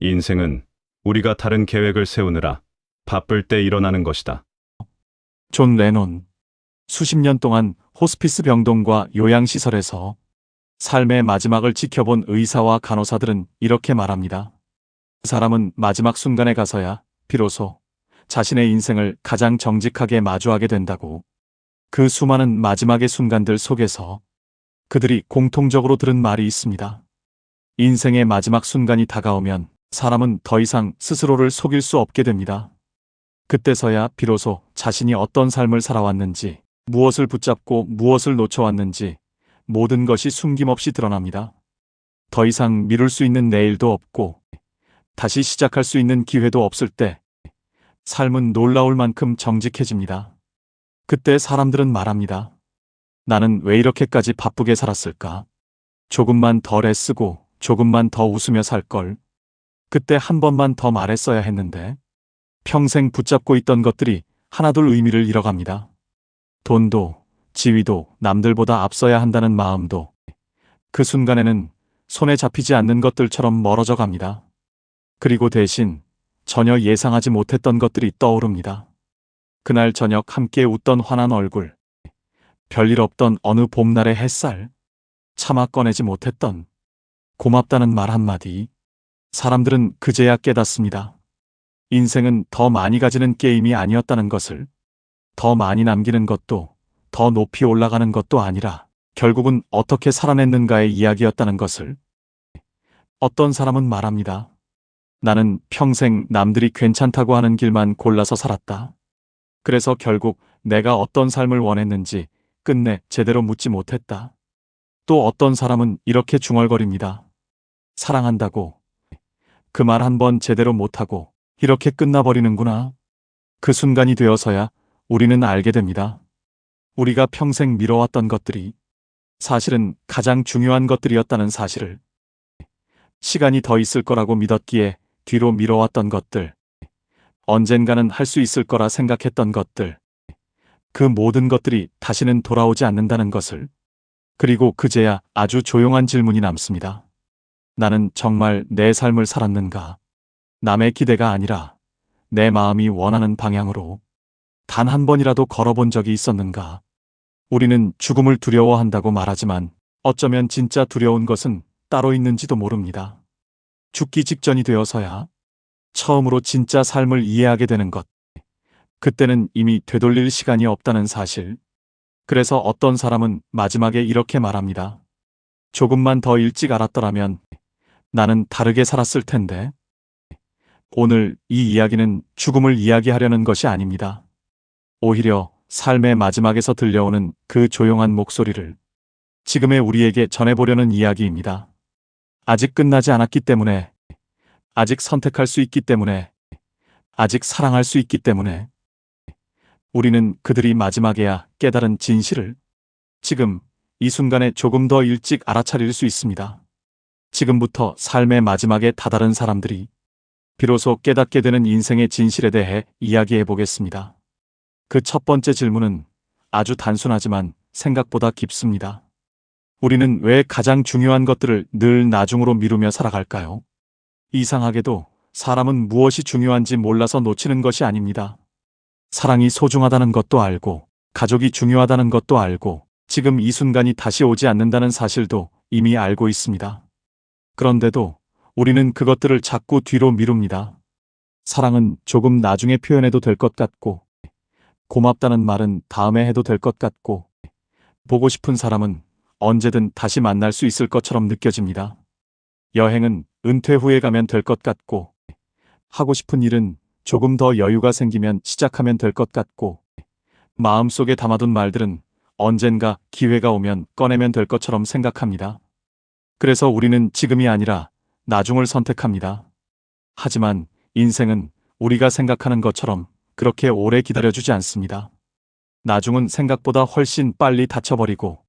인생은 우리가 다른 계획을 세우느라 바쁠 때 일어나는 것이다. 존 레논. 수십 년 동안 호스피스 병동과 요양시설에서 삶의 마지막을 지켜본 의사와 간호사들은 이렇게 말합니다. 사람은 마지막 순간에 가서야 비로소 자신의 인생을 가장 정직하게 마주하게 된다고. 그 수많은 마지막의 순간들 속에서 그들이 공통적으로 들은 말이 있습니다. 인생의 마지막 순간이 다가오면 사람은 더 이상 스스로를 속일 수 없게 됩니다. 그때서야 비로소 자신이 어떤 삶을 살아왔는지, 무엇을 붙잡고 무엇을 놓쳐왔는지 모든 것이 숨김없이 드러납니다. 더 이상 미룰 수 있는 내일도 없고 다시 시작할 수 있는 기회도 없을 때 삶은 놀라울 만큼 정직해집니다. 그때 사람들은 말합니다. 나는 왜 이렇게까지 바쁘게 살았을까? 조금만 덜 애쓰고 조금만 더 웃으며 살걸. 그때 한 번만 더 말했어야 했는데. 평생 붙잡고 있던 것들이 하나둘 의미를 잃어갑니다. 돈도, 지위도 남들보다 앞서야 한다는 마음도 그 순간에는 손에 잡히지 않는 것들처럼 멀어져 갑니다. 그리고 대신 전혀 예상하지 못했던 것들이 떠오릅니다. 그날 저녁 함께 웃던 환한 얼굴, 별일 없던 어느 봄날의 햇살, 차마 꺼내지 못했던 고맙다는 말 한마디. 사람들은 그제야 깨닫습니다. 인생은 더 많이 가지는 게임이 아니었다는 것을. 더 많이 남기는 것도, 더 높이 올라가는 것도 아니라 결국은 어떻게 살아냈는가의 이야기였다는 것을. 어떤 사람은 말합니다. 나는 평생 남들이 괜찮다고 하는 길만 골라서 살았다. 그래서 결국 내가 어떤 삶을 원했는지 끝내 제대로 묻지 못했다. 또 어떤 사람은 이렇게 중얼거립니다. 사랑한다고 그 말 한 번 제대로 못하고 이렇게 끝나버리는구나. 그 순간이 되어서야 우리는 알게 됩니다. 우리가 평생 미뤄왔던 것들이 사실은 가장 중요한 것들이었다는 사실을. 시간이 더 있을 거라고 믿었기에 뒤로 미뤄왔던 것들, 언젠가는 할 수 있을 거라 생각했던 것들, 그 모든 것들이 다시는 돌아오지 않는다는 것을. 그리고 그제야 아주 조용한 질문이 남습니다. 나는 정말 내 삶을 살았는가? 남의 기대가 아니라 내 마음이 원하는 방향으로 단 한 번이라도 걸어본 적이 있었는가? 우리는 죽음을 두려워한다고 말하지만 어쩌면 진짜 두려운 것은 따로 있는지도 모릅니다. 죽기 직전이 되어서야 처음으로 진짜 삶을 이해하게 되는 것. 그때는 이미 되돌릴 시간이 없다는 사실. 그래서 어떤 사람은 마지막에 이렇게 말합니다. 조금만 더 일찍 알았더라면 나는 다르게 살았을 텐데. 오늘 이 이야기는 죽음을 이야기하려는 것이 아닙니다. 오히려 삶의 마지막에서 들려오는 그 조용한 목소리를 지금의 우리에게 전해보려는 이야기입니다. 아직 끝나지 않았기 때문에, 아직 선택할 수 있기 때문에, 아직 사랑할 수 있기 때문에 우리는 그들이 마지막에야 깨달은 진실을 지금 이 순간에 조금 더 일찍 알아차릴 수 있습니다. 지금부터 삶의 마지막에 다다른 사람들이 비로소 깨닫게 되는 인생의 진실에 대해 이야기해 보겠습니다. 그 첫 번째 질문은 아주 단순하지만 생각보다 깊습니다. 우리는 왜 가장 중요한 것들을 늘 나중으로 미루며 살아갈까요? 이상하게도 사람은 무엇이 중요한지 몰라서 놓치는 것이 아닙니다. 사랑이 소중하다는 것도 알고, 가족이 중요하다는 것도 알고, 지금 이 순간이 다시 오지 않는다는 사실도 이미 알고 있습니다. 그런데도 우리는 그것들을 자꾸 뒤로 미룹니다. 사랑은 조금 나중에 표현해도 될 것 같고, 고맙다는 말은 다음에 해도 될 것 같고, 보고 싶은 사람은 언제든 다시 만날 수 있을 것처럼 느껴집니다. 여행은 은퇴 후에 가면 될 것 같고, 하고 싶은 일은 조금 더 여유가 생기면 시작하면 될 것 같고, 마음속에 담아둔 말들은 언젠가 기회가 오면 꺼내면 될 것처럼 생각합니다. 그래서 우리는 지금이 아니라 나중을 선택합니다. 하지만 인생은 우리가 생각하는 것처럼 그렇게 오래 기다려주지 않습니다. 나중은 생각보다 훨씬 빨리 닫혀버리고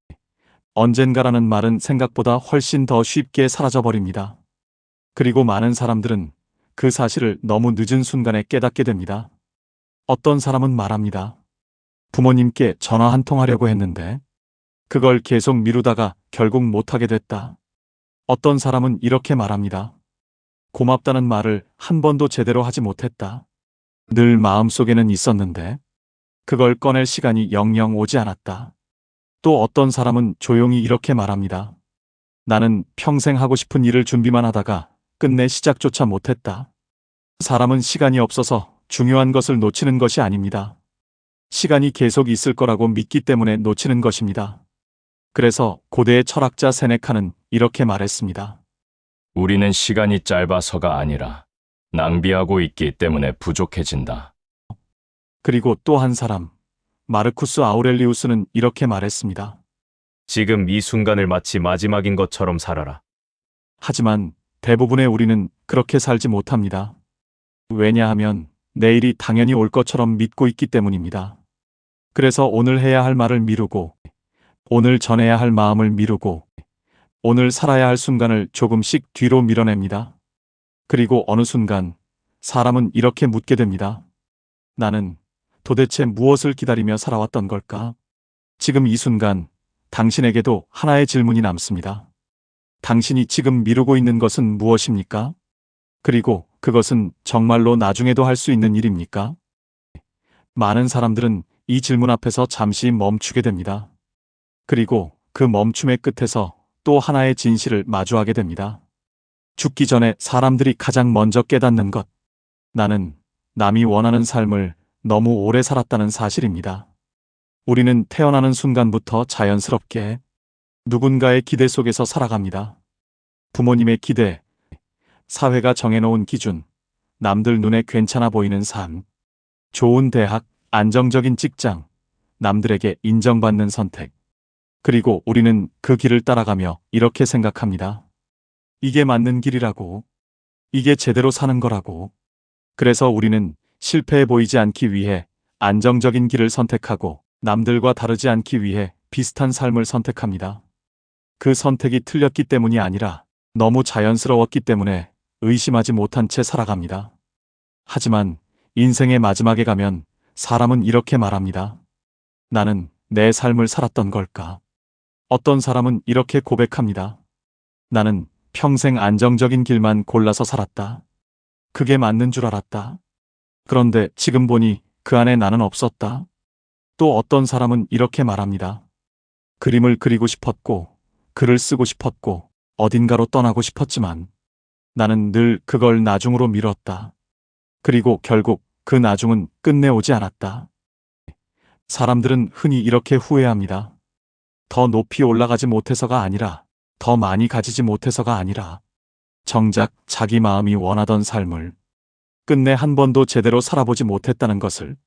언젠가라는 말은 생각보다 훨씬 더 쉽게 사라져버립니다. 그리고 많은 사람들은 그 사실을 너무 늦은 순간에 깨닫게 됩니다. 어떤 사람은 말합니다. 부모님께 전화 한 통 하려고 했는데 그걸 계속 미루다가 결국 못하게 됐다. 어떤 사람은 이렇게 말합니다. 고맙다는 말을 한 번도 제대로 하지 못했다. 늘 마음속에는 있었는데 그걸 꺼낼 시간이 영영 오지 않았다. 또 어떤 사람은 조용히 이렇게 말합니다. 나는 평생 하고 싶은 일을 준비만 하다가 끝내 시작조차 못했다. 사람은 시간이 없어서 중요한 것을 놓치는 것이 아닙니다. 시간이 계속 있을 거라고 믿기 때문에 놓치는 것입니다. 그래서 고대의 철학자 세네카는 이렇게 말했습니다. 우리는 시간이 짧아서가 아니라 낭비하고 있기 때문에 부족해진다. 그리고 또 한 사람, 마르쿠스 아우렐리우스는 이렇게 말했습니다. 지금 이 순간을 마치 마지막인 것처럼 살아라. 하지만 대부분의 우리는 그렇게 살지 못합니다. 왜냐하면 내일이 당연히 올 것처럼 믿고 있기 때문입니다. 그래서 오늘 해야 할 말을 미루고, 오늘 전해야 할 마음을 미루고, 오늘 살아야 할 순간을 조금씩 뒤로 밀어냅니다. 그리고 어느 순간 사람은 이렇게 묻게 됩니다. 나는 도대체 무엇을 기다리며 살아왔던 걸까? 지금 이 순간 당신에게도 하나의 질문이 남습니다. 당신이 지금 미루고 있는 것은 무엇입니까? 그리고 그것은 정말로 나중에도 할 수 있는 일입니까? 많은 사람들은 이 질문 앞에서 잠시 멈추게 됩니다. 그리고 그 멈춤의 끝에서 또 하나의 진실을 마주하게 됩니다. 죽기 전에 사람들이 가장 먼저 깨닫는 것. 나는 남이 원하는 삶을 너무 오래 살았다는 사실입니다. 우리는 태어나는 순간부터 자연스럽게 누군가의 기대 속에서 살아갑니다. 부모님의 기대, 사회가 정해놓은 기준, 남들 눈에 괜찮아 보이는 삶, 좋은 대학, 안정적인 직장, 남들에게 인정받는 선택. 그리고 우리는 그 길을 따라가며 이렇게 생각합니다. 이게 맞는 길이라고. 이게 제대로 사는 거라고. 그래서 우리는 실패해 보이지 않기 위해 안정적인 길을 선택하고 남들과 다르지 않기 위해 비슷한 삶을 선택합니다. 그 선택이 틀렸기 때문이 아니라 너무 자연스러웠기 때문에 의심하지 못한 채 살아갑니다. 하지만 인생의 마지막에 가면 사람은 이렇게 말합니다. 나는 내 삶을 살았던 걸까? 어떤 사람은 이렇게 고백합니다. 나는 평생 안정적인 길만 골라서 살았다. 그게 맞는 줄 알았다. 그런데 지금 보니 그 안에 나는 없었다. 또 어떤 사람은 이렇게 말합니다. 그림을 그리고 싶었고, 글을 쓰고 싶었고, 어딘가로 떠나고 싶었지만 나는 늘 그걸 나중으로 미뤘다. 그리고 결국 그 나중은 끝내 오지 않았다. 사람들은 흔히 이렇게 후회합니다. 더 높이 올라가지 못해서가 아니라, 더 많이 가지지 못해서가 아니라, 정작 자기 마음이 원하던 삶을 끝내 한 번도 제대로 살아보지 못했다는 것을.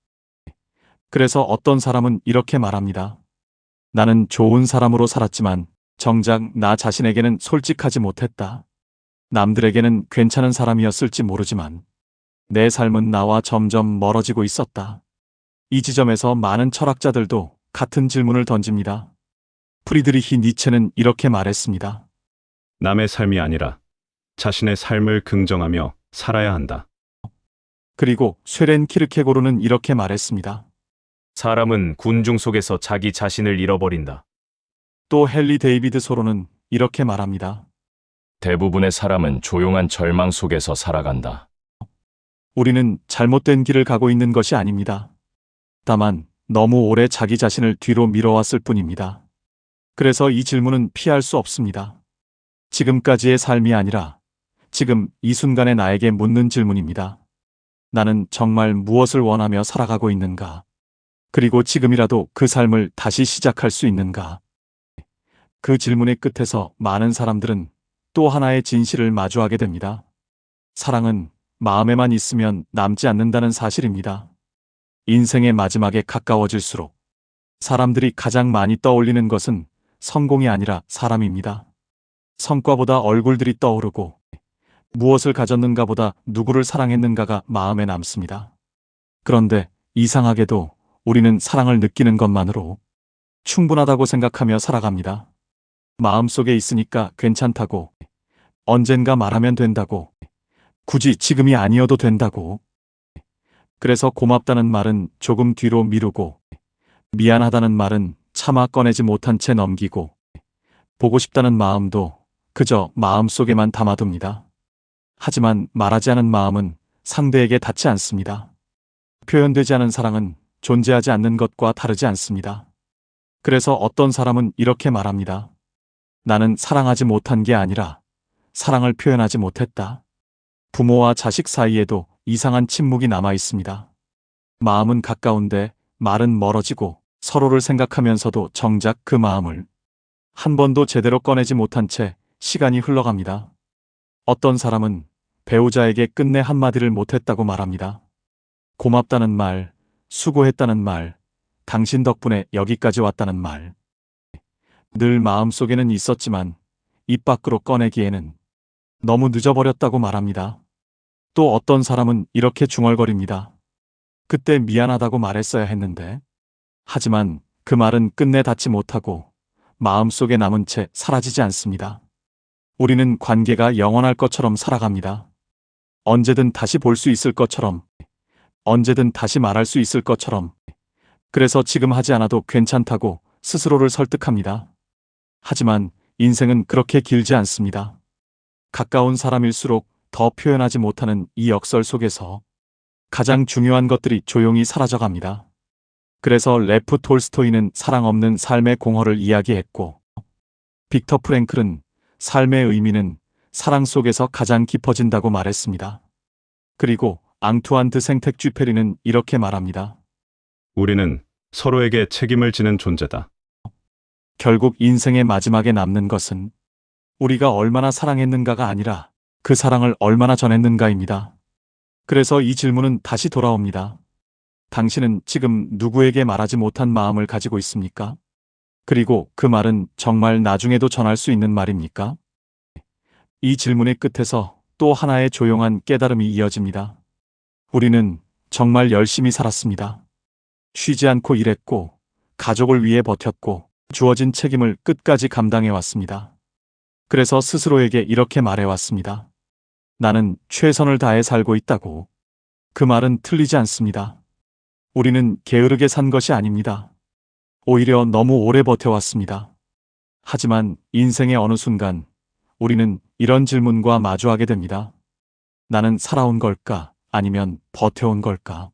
그래서 어떤 사람은 이렇게 말합니다. 나는 좋은 사람으로 살았지만 정작 나 자신에게는 솔직하지 못했다. 남들에게는 괜찮은 사람이었을지 모르지만 내 삶은 나와 점점 멀어지고 있었다. 이 지점에서 많은 철학자들도 같은 질문을 던집니다. 프리드리히 니체는 이렇게 말했습니다. 남의 삶이 아니라 자신의 삶을 긍정하며 살아야 한다. 그리고 쇠렌 키르케고르는 이렇게 말했습니다. 사람은 군중 속에서 자기 자신을 잃어버린다. 또 헨리 데이비드 소로는 이렇게 말합니다. 대부분의 사람은 조용한 절망 속에서 살아간다. 우리는 잘못된 길을 가고 있는 것이 아닙니다. 다만 너무 오래 자기 자신을 뒤로 밀어왔을 뿐입니다. 그래서 이 질문은 피할 수 없습니다. 지금까지의 삶이 아니라 지금 이 순간에 나에게 묻는 질문입니다. 나는 정말 무엇을 원하며 살아가고 있는가? 그리고 지금이라도 그 삶을 다시 시작할 수 있는가? 그 질문의 끝에서 많은 사람들은 또 하나의 진실을 마주하게 됩니다. 사랑은 마음에만 있으면 남지 않는다는 사실입니다. 인생의 마지막에 가까워질수록 사람들이 가장 많이 떠올리는 것은 성공이 아니라 사람입니다. 성과보다 얼굴들이 떠오르고 무엇을 가졌는가보다 누구를 사랑했는가가 마음에 남습니다. 그런데 이상하게도 우리는 사랑을 느끼는 것만으로 충분하다고 생각하며 살아갑니다. 마음속에 있으니까 괜찮다고, 언젠가 말하면 된다고, 굳이 지금이 아니어도 된다고. 그래서 고맙다는 말은 조금 뒤로 미루고, 미안하다는 말은 차마 꺼내지 못한 채 넘기고, 보고 싶다는 마음도 그저 마음속에만 담아둡니다. 하지만 말하지 않은 마음은 상대에게 닿지 않습니다. 표현되지 않은 사랑은 존재하지 않는 것과 다르지 않습니다. 그래서 어떤 사람은 이렇게 말합니다. 나는 사랑하지 못한 게 아니라 사랑을 표현하지 못했다. 부모와 자식 사이에도 이상한 침묵이 남아 있습니다. 마음은 가까운데 말은 멀어지고 서로를 생각하면서도 정작 그 마음을 한 번도 제대로 꺼내지 못한 채 시간이 흘러갑니다. 어떤 사람은 배우자에게 끝내 한마디를 못했다고 말합니다. 고맙다는 말, 수고했다는 말, 당신 덕분에 여기까지 왔다는 말. 늘 마음속에는 있었지만 입 밖으로 꺼내기에는 너무 늦어버렸다고 말합니다. 또 어떤 사람은 이렇게 중얼거립니다. 그때 미안하다고 말했어야 했는데. 하지만 그 말은 끝내 닿지 못하고 마음속에 남은 채 사라지지 않습니다. 우리는 관계가 영원할 것처럼 살아갑니다. 언제든 다시 볼 수 있을 것처럼, 언제든 다시 말할 수 있을 것처럼. 그래서 지금 하지 않아도 괜찮다고 스스로를 설득합니다. 하지만 인생은 그렇게 길지 않습니다. 가까운 사람일수록 더 표현하지 못하는 이 역설 속에서 가장 중요한 것들이 조용히 사라져갑니다. 그래서 레프 톨스토이는 사랑 없는 삶의 공허를 이야기했고, 빅터 프랭클은 삶의 의미는 사랑 속에서 가장 깊어진다고 말했습니다. 그리고 앙투안 드 생텍쥐페리는 이렇게 말합니다. 우리는 서로에게 책임을 지는 존재다. 결국 인생의 마지막에 남는 것은 우리가 얼마나 사랑했는가가 아니라 그 사랑을 얼마나 전했는가입니다. 그래서 이 질문은 다시 돌아옵니다. 당신은 지금 누구에게 말하지 못한 마음을 가지고 있습니까? 그리고 그 말은 정말 나중에도 전할 수 있는 말입니까? 이 질문의 끝에서 또 하나의 조용한 깨달음이 이어집니다. 우리는 정말 열심히 살았습니다. 쉬지 않고 일했고, 가족을 위해 버텼고, 주어진 책임을 끝까지 감당해왔습니다. 그래서 스스로에게 이렇게 말해왔습니다. 나는 최선을 다해 살고 있다고. 그 말은 틀리지 않습니다. 우리는 게으르게 산 것이 아닙니다. 오히려 너무 오래 버텨왔습니다. 하지만 인생의 어느 순간 우리는 이런 질문과 마주하게 됩니다. 나는 살아온 걸까? 아니면 버텨온 걸까?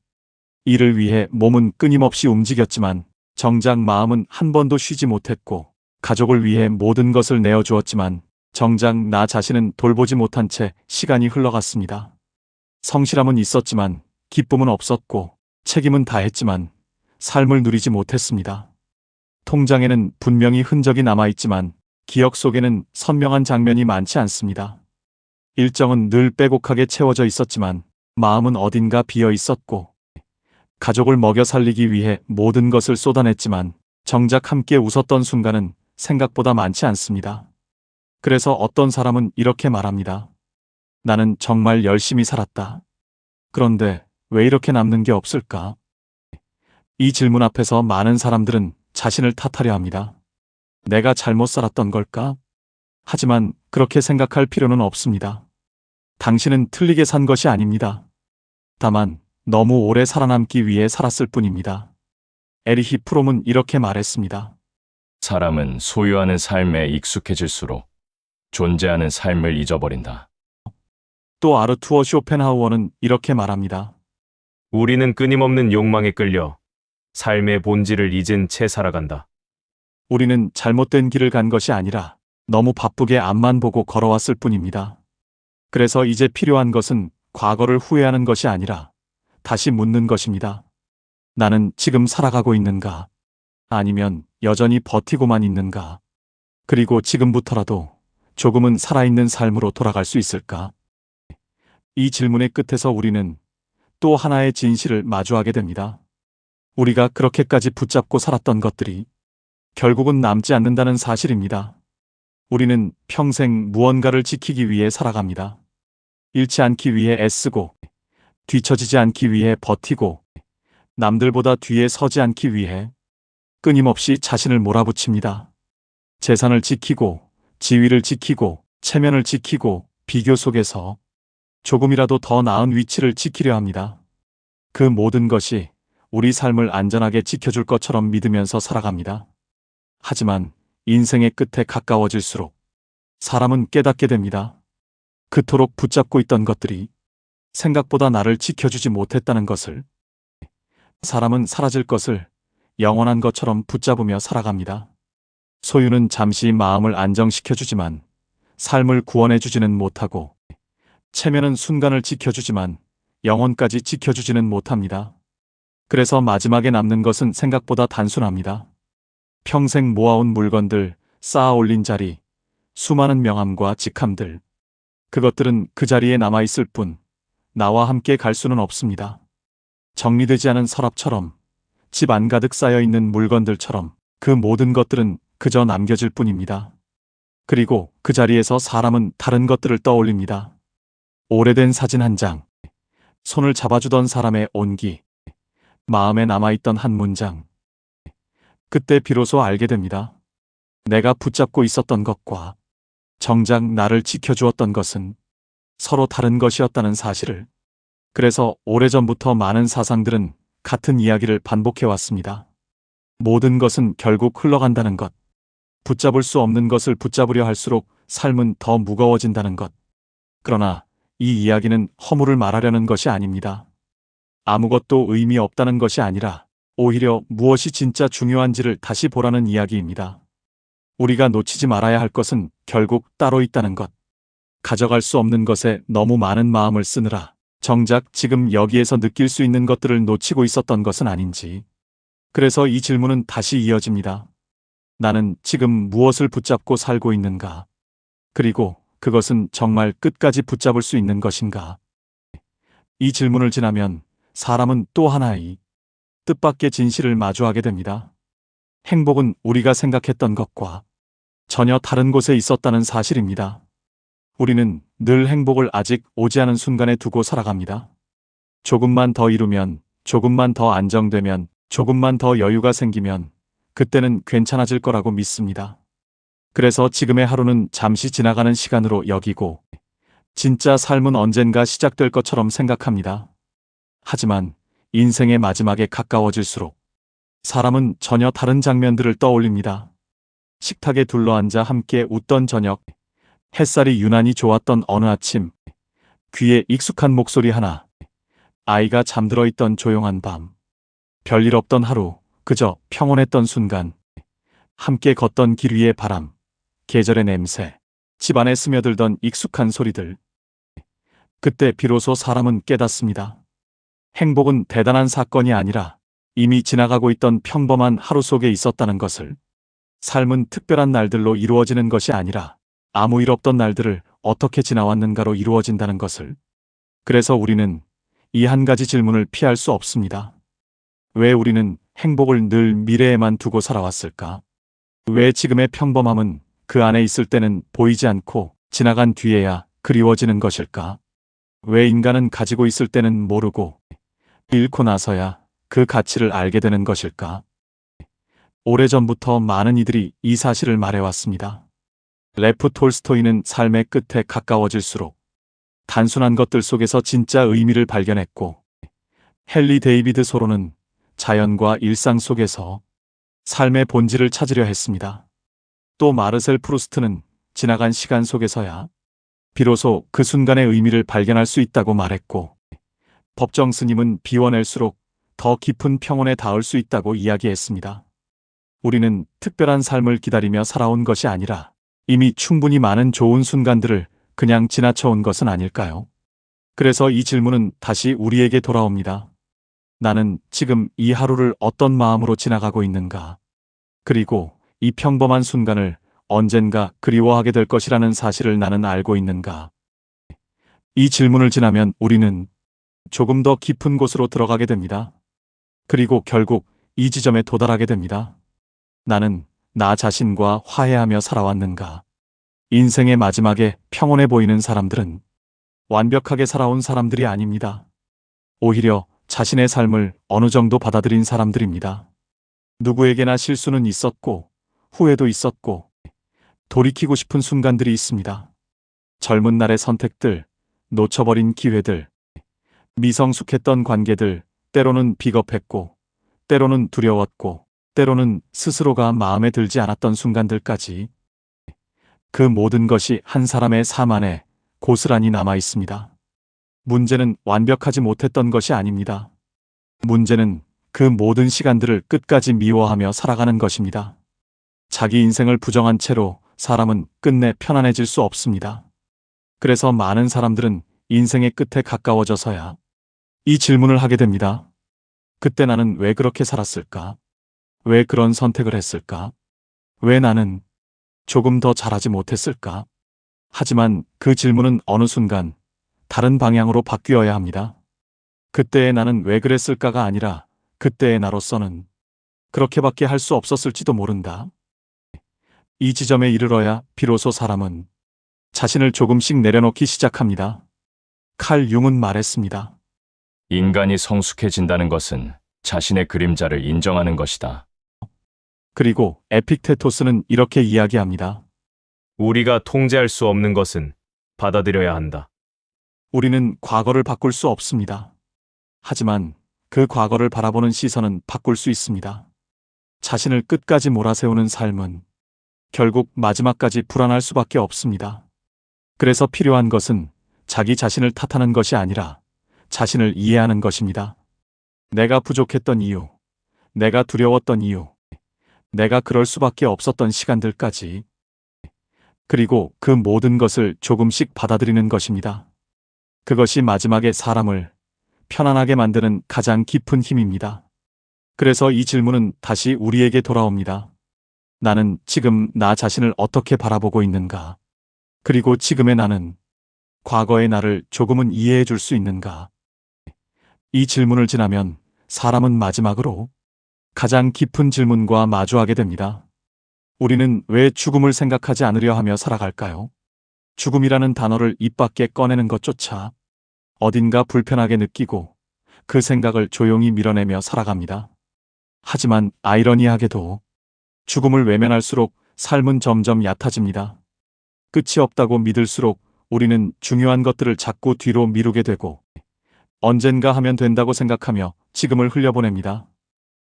이를 위해 몸은 끊임없이 움직였지만 정작 마음은 한 번도 쉬지 못했고, 가족을 위해 모든 것을 내어주었지만 정작 나 자신은 돌보지 못한 채 시간이 흘러갔습니다. 성실함은 있었지만 기쁨은 없었고, 책임은 다했지만 삶을 누리지 못했습니다. 통장에는 분명히 흔적이 남아있지만 기억 속에는 선명한 장면이 많지 않습니다. 일정은 늘 빼곡하게 채워져 있었지만 마음은 어딘가 비어 있었고, 가족을 먹여 살리기 위해 모든 것을 쏟아냈지만 정작 함께 웃었던 순간은 생각보다 많지 않습니다. 그래서 어떤 사람은 이렇게 말합니다. 나는 정말 열심히 살았다. 그런데 왜 이렇게 남는 게 없을까? 이 질문 앞에서 많은 사람들은 자신을 탓하려 합니다. 내가 잘못 살았던 걸까? 하지만 그렇게 생각할 필요는 없습니다. 당신은 틀리게 산 것이 아닙니다. 다만 너무 오래 살아남기 위해 살았을 뿐입니다. 에리히 프롬은 이렇게 말했습니다. 사람은 소유하는 삶에 익숙해질수록 존재하는 삶을 잊어버린다. 또 아르투어 쇼펜하우어는 이렇게 말합니다. 우리는 끊임없는 욕망에 끌려 삶의 본질을 잊은 채 살아간다. 우리는 잘못된 길을 간 것이 아니라 너무 바쁘게 앞만 보고 걸어왔을 뿐입니다. 그래서 이제 필요한 것은 과거를 후회하는 것이 아니라 다시 묻는 것입니다. 나는 지금 살아가고 있는가? 아니면 여전히 버티고만 있는가? 그리고 지금부터라도 조금은 살아있는 삶으로 돌아갈 수 있을까? 이 질문의 끝에서 우리는 또 하나의 진실을 마주하게 됩니다. 우리가 그렇게까지 붙잡고 살았던 것들이 결국은 남지 않는다는 사실입니다. 우리는 평생 무언가를 지키기 위해 살아갑니다. 잃지 않기 위해 애쓰고, 뒤처지지 않기 위해 버티고, 남들보다 뒤에 서지 않기 위해 끊임없이 자신을 몰아붙입니다. 재산을 지키고, 지위를 지키고, 체면을 지키고, 비교 속에서 조금이라도 더 나은 위치를 지키려 합니다. 그 모든 것이 우리 삶을 안전하게 지켜줄 것처럼 믿으면서 살아갑니다. 하지만 인생의 끝에 가까워질수록 사람은 깨닫게 됩니다. 그토록 붙잡고 있던 것들이 생각보다 나를 지켜주지 못했다는 것을. 사람은 사라질 것을 영원한 것처럼 붙잡으며 살아갑니다. 소유는 잠시 마음을 안정시켜주지만 삶을 구원해주지는 못하고, 체면은 순간을 지켜주지만 영혼까지 지켜주지는 못합니다. 그래서 마지막에 남는 것은 생각보다 단순합니다. 평생 모아온 물건들, 쌓아 올린 자리, 수많은 명함과 직함들. 그것들은 그 자리에 남아있을 뿐 나와 함께 갈 수는 없습니다. 정리되지 않은 서랍처럼, 집 안 가득 쌓여있는 물건들처럼 그 모든 것들은 그저 남겨질 뿐입니다. 그리고 그 자리에서 사람은 다른 것들을 떠올립니다. 오래된 사진 한 장, 손을 잡아주던 사람의 온기, 마음에 남아있던 한 문장. 그때 비로소 알게 됩니다. 내가 붙잡고 있었던 것과 정작 나를 지켜주었던 것은 서로 다른 것이었다는 사실을. 그래서 오래전부터 많은 사상들은 같은 이야기를 반복해왔습니다. 모든 것은 결국 흘러간다는 것. 붙잡을 수 없는 것을 붙잡으려 할수록 삶은 더 무거워진다는 것. 그러나 이 이야기는 허물을 말하려는 것이 아닙니다. 아무것도 의미 없다는 것이 아니라 오히려 무엇이 진짜 중요한지를 다시 보라는 이야기입니다. 우리가 놓치지 말아야 할 것은 결국 따로 있다는 것. 가져갈 수 없는 것에 너무 많은 마음을 쓰느라 정작 지금 여기에서 느낄 수 있는 것들을 놓치고 있었던 것은 아닌지. 그래서 이 질문은 다시 이어집니다. 나는 지금 무엇을 붙잡고 살고 있는가? 그리고 그것은 정말 끝까지 붙잡을 수 있는 것인가? 이 질문을 지나면 사람은 또 하나의 뜻밖의 진실을 마주하게 됩니다. 행복은 우리가 생각했던 것과 전혀 다른 곳에 있었다는 사실입니다. 우리는 늘 행복을 아직 오지 않은 순간에 두고 살아갑니다. 조금만 더 이루면, 조금만 더 안정되면, 조금만 더 여유가 생기면 그때는 괜찮아질 거라고 믿습니다. 그래서 지금의 하루는 잠시 지나가는 시간으로 여기고 진짜 삶은 언젠가 시작될 것처럼 생각합니다. 하지만 인생의 마지막에 가까워질수록 사람은 전혀 다른 장면들을 떠올립니다. 식탁에 둘러앉아 함께 웃던 저녁, 햇살이 유난히 좋았던 어느 아침, 귀에 익숙한 목소리 하나, 아이가 잠들어 있던 조용한 밤, 별일 없던 하루, 그저 평온했던 순간, 함께 걷던 길 위의 바람, 계절의 냄새, 집안에 스며들던 익숙한 소리들. 그때 비로소 사람은 깨닫습니다. 행복은 대단한 사건이 아니라 이미 지나가고 있던 평범한 하루 속에 있었다는 것을. 삶은 특별한 날들로 이루어지는 것이 아니라 아무 일 없던 날들을 어떻게 지나왔는가로 이루어진다는 것을. 그래서 우리는 이 한 가지 질문을 피할 수 없습니다. 왜 우리는 행복을 늘 미래에만 두고 살아왔을까? 왜 지금의 평범함은 그 안에 있을 때는 보이지 않고 지나간 뒤에야 그리워지는 것일까? 왜 인간은 가지고 있을 때는 모르고 잃고 나서야 그 가치를 알게 되는 것일까? 오래전부터 많은 이들이 이 사실을 말해왔습니다. 레프 톨스토이는 삶의 끝에 가까워질수록 단순한 것들 속에서 진짜 의미를 발견했고, 헨리 데이비드 소로는 자연과 일상 속에서 삶의 본질을 찾으려 했습니다. 또 마르셀 프루스트는 지나간 시간 속에서야 비로소 그 순간의 의미를 발견할 수 있다고 말했고, 법정 스님은 비워낼수록 더 깊은 평온에 닿을 수 있다고 이야기했습니다. 우리는 특별한 삶을 기다리며 살아온 것이 아니라 이미 충분히 많은 좋은 순간들을 그냥 지나쳐온 것은 아닐까요? 그래서 이 질문은 다시 우리에게 돌아옵니다. 나는 지금 이 하루를 어떤 마음으로 지나가고 있는가? 그리고 이 평범한 순간을 언젠가 그리워하게 될 것이라는 사실을 나는 알고 있는가? 이 질문을 지나면 우리는 조금 더 깊은 곳으로 들어가게 됩니다. 그리고 결국 이 지점에 도달하게 됩니다. 나는 나 자신과 화해하며 살아왔는가? 인생의 마지막에 평온해 보이는 사람들은 완벽하게 살아온 사람들이 아닙니다. 오히려 자신의 삶을 어느 정도 받아들인 사람들입니다. 누구에게나 실수는 있었고, 후회도 있었고, 돌이키고 싶은 순간들이 있습니다. 젊은 날의 선택들, 놓쳐버린 기회들, 미성숙했던 관계들, 때로는 비겁했고, 때로는 두려웠고, 때로는 스스로가 마음에 들지 않았던 순간들까지. 그 모든 것이 한 사람의 삶 안에 고스란히 남아 있습니다. 문제는 완벽하지 못했던 것이 아닙니다. 문제는 그 모든 시간들을 끝까지 미워하며 살아가는 것입니다. 자기 인생을 부정한 채로 사람은 끝내 편안해질 수 없습니다. 그래서 많은 사람들은 인생의 끝에 가까워져서야 이 질문을 하게 됩니다. 그때 나는 왜 그렇게 살았을까? 왜 그런 선택을 했을까? 왜 나는 조금 더 잘하지 못했을까? 하지만 그 질문은 어느 순간 다른 방향으로 바뀌어야 합니다. 그때의 나는 왜 그랬을까가 아니라 그때의 나로서는 그렇게밖에 할 수 없었을지도 모른다. 이 지점에 이르러야 비로소 사람은 자신을 조금씩 내려놓기 시작합니다. 칼 융은 말했습니다. 인간이 성숙해진다는 것은 자신의 그림자를 인정하는 것이다. 그리고 에픽테토스는 이렇게 이야기합니다. 우리가 통제할 수 없는 것은 받아들여야 한다. 우리는 과거를 바꿀 수 없습니다. 하지만 그 과거를 바라보는 시선은 바꿀 수 있습니다. 자신을 끝까지 몰아세우는 삶은 결국 마지막까지 불안할 수밖에 없습니다. 그래서 필요한 것은 자기 자신을 탓하는 것이 아니라 자신을 이해하는 것입니다. 내가 부족했던 이유, 내가 두려웠던 이유, 내가 그럴 수밖에 없었던 시간들까지, 그리고 그 모든 것을 조금씩 받아들이는 것입니다. 그것이 마지막에 사람을 편안하게 만드는 가장 깊은 힘입니다. 그래서 이 질문은 다시 우리에게 돌아옵니다. 나는 지금 나 자신을 어떻게 바라보고 있는가? 그리고 지금의 나는 과거의 나를 조금은 이해해 줄 수 있는가? 이 질문을 지나면 사람은 마지막으로 가장 깊은 질문과 마주하게 됩니다. 우리는 왜 죽음을 생각하지 않으려 하며 살아갈까요? 죽음이라는 단어를 입 밖에 꺼내는 것조차 어딘가 불편하게 느끼고 그 생각을 조용히 밀어내며 살아갑니다. 하지만 아이러니하게도 죽음을 외면할수록 삶은 점점 얕아집니다. 끝이 없다고 믿을수록 우리는 중요한 것들을 자꾸 뒤로 미루게 되고 언젠가 하면 된다고 생각하며 지금을 흘려보냅니다.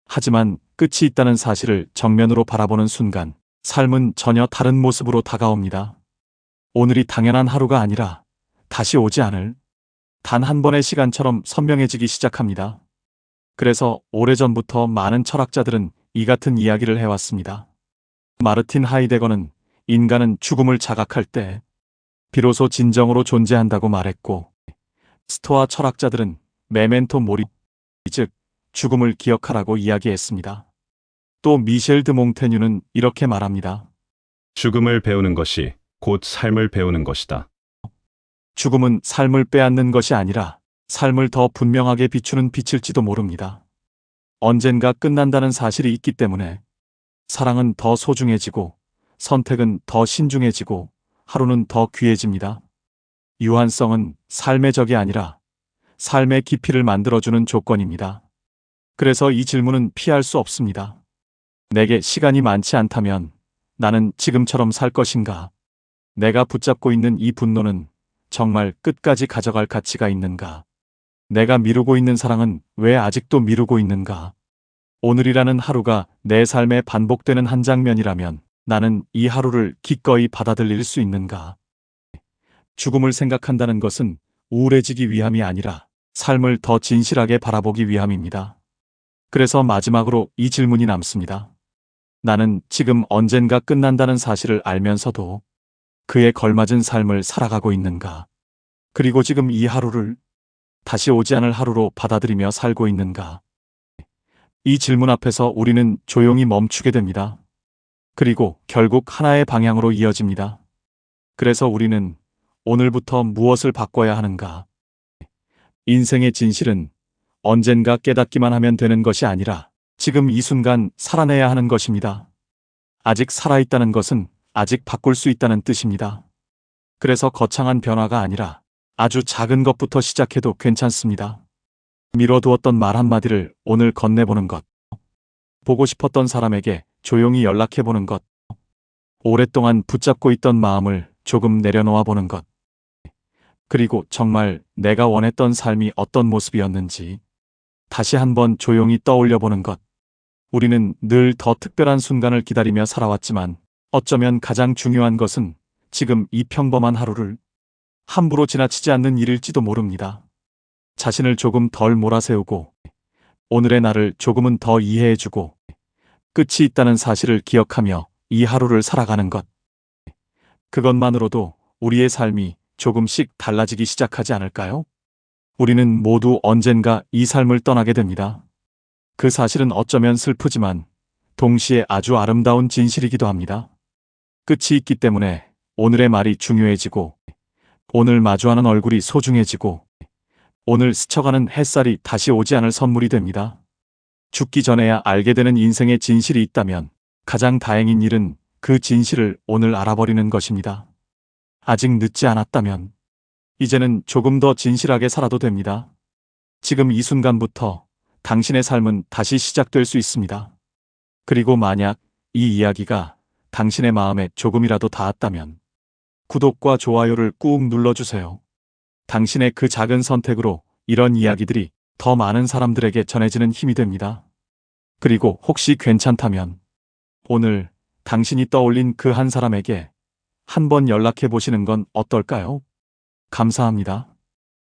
하지만 끝이 있다는 사실을 정면으로 바라보는 순간 삶은 전혀 다른 모습으로 다가옵니다. 오늘이 당연한 하루가 아니라 다시 오지 않을 단 한 번의 시간처럼 선명해지기 시작합니다. 그래서 오래전부터 많은 철학자들은 이 같은 이야기를 해왔습니다. 마르틴 하이데거는 인간은 죽음을 자각할 때 비로소 진정으로 존재한다고 말했고, 스토아 철학자들은 메멘토 모리, 즉 죽음을 기억하라고 이야기했습니다. 또 미셸 드 몽테뉴는 이렇게 말합니다. 죽음을 배우는 것이 곧 삶을 배우는 것이다. 죽음은 삶을 빼앗는 것이 아니라 삶을 더 분명하게 비추는 빛일지도 모릅니다. 언젠가 끝난다는 사실이 있기 때문에 사랑은 더 소중해지고 선택은 더 신중해지고 하루는 더 귀해집니다. 유한성은 삶의 적이 아니라 삶의 깊이를 만들어주는 조건입니다. 그래서 이 질문은 피할 수 없습니다. 내게 시간이 많지 않다면 나는 지금처럼 살 것인가? 내가 붙잡고 있는 이 분노는 정말 끝까지 가져갈 가치가 있는가? 내가 미루고 있는 사랑은 왜 아직도 미루고 있는가? 오늘이라는 하루가 내 삶에 반복되는 한 장면이라면 나는 이 하루를 기꺼이 받아들일 수 있는가? 죽음을 생각한다는 것은 우울해지기 위함이 아니라 삶을 더 진실하게 바라보기 위함입니다. 그래서 마지막으로 이 질문이 남습니다. 나는 지금 언젠가 끝난다는 사실을 알면서도 그에 걸맞은 삶을 살아가고 있는가? 그리고 지금 이 하루를 다시 오지 않을 하루로 받아들이며 살고 있는가? 이 질문 앞에서 우리는 조용히 멈추게 됩니다. 그리고 결국 하나의 방향으로 이어집니다. 그래서 우리는 오늘부터 무엇을 바꿔야 하는가? 인생의 진실은 언젠가 깨닫기만 하면 되는 것이 아니라 지금 이 순간 살아내야 하는 것입니다. 아직 살아있다는 것은 아직 바꿀 수 있다는 뜻입니다. 그래서 거창한 변화가 아니라 아주 작은 것부터 시작해도 괜찮습니다. 미뤄두었던 말 한마디를 오늘 건네보는 것. 보고 싶었던 사람에게 조용히 연락해보는 것. 오랫동안 붙잡고 있던 마음을 조금 내려놓아 보는 것. 그리고 정말 내가 원했던 삶이 어떤 모습이었는지 다시 한번 조용히 떠올려 보는 것. 우리는 늘 더 특별한 순간을 기다리며 살아왔지만 어쩌면 가장 중요한 것은 지금 이 평범한 하루를 함부로 지나치지 않는 일일지도 모릅니다. 자신을 조금 덜 몰아세우고 오늘의 나를 조금은 더 이해해주고 끝이 있다는 사실을 기억하며 이 하루를 살아가는 것. 그것만으로도 우리의 삶이 조금씩 달라지기 시작하지 않을까요? 우리는 모두 언젠가 이 삶을 떠나게 됩니다. 그 사실은 어쩌면 슬프지만 동시에 아주 아름다운 진실이기도 합니다. 끝이 있기 때문에 오늘의 말이 중요해지고 오늘 마주하는 얼굴이 소중해지고 오늘 스쳐가는 햇살이 다시 오지 않을 선물이 됩니다. 죽기 전에야 알게 되는 인생의 진실이 있다면 가장 다행인 일은 그 진실을 오늘 알아버리는 것입니다. 아직 늦지 않았다면 이제는 조금 더 진실하게 살아도 됩니다. 지금 이 순간부터 당신의 삶은 다시 시작될 수 있습니다. 그리고 만약 이 이야기가 당신의 마음에 조금이라도 닿았다면 구독과 좋아요를 꾹 눌러주세요. 당신의 그 작은 선택으로 이런 이야기들이 더 많은 사람들에게 전해지는 힘이 됩니다. 그리고 혹시 괜찮다면 오늘 당신이 떠올린 그 한 사람에게 한번 연락해 보시는 건 어떨까요? 감사합니다.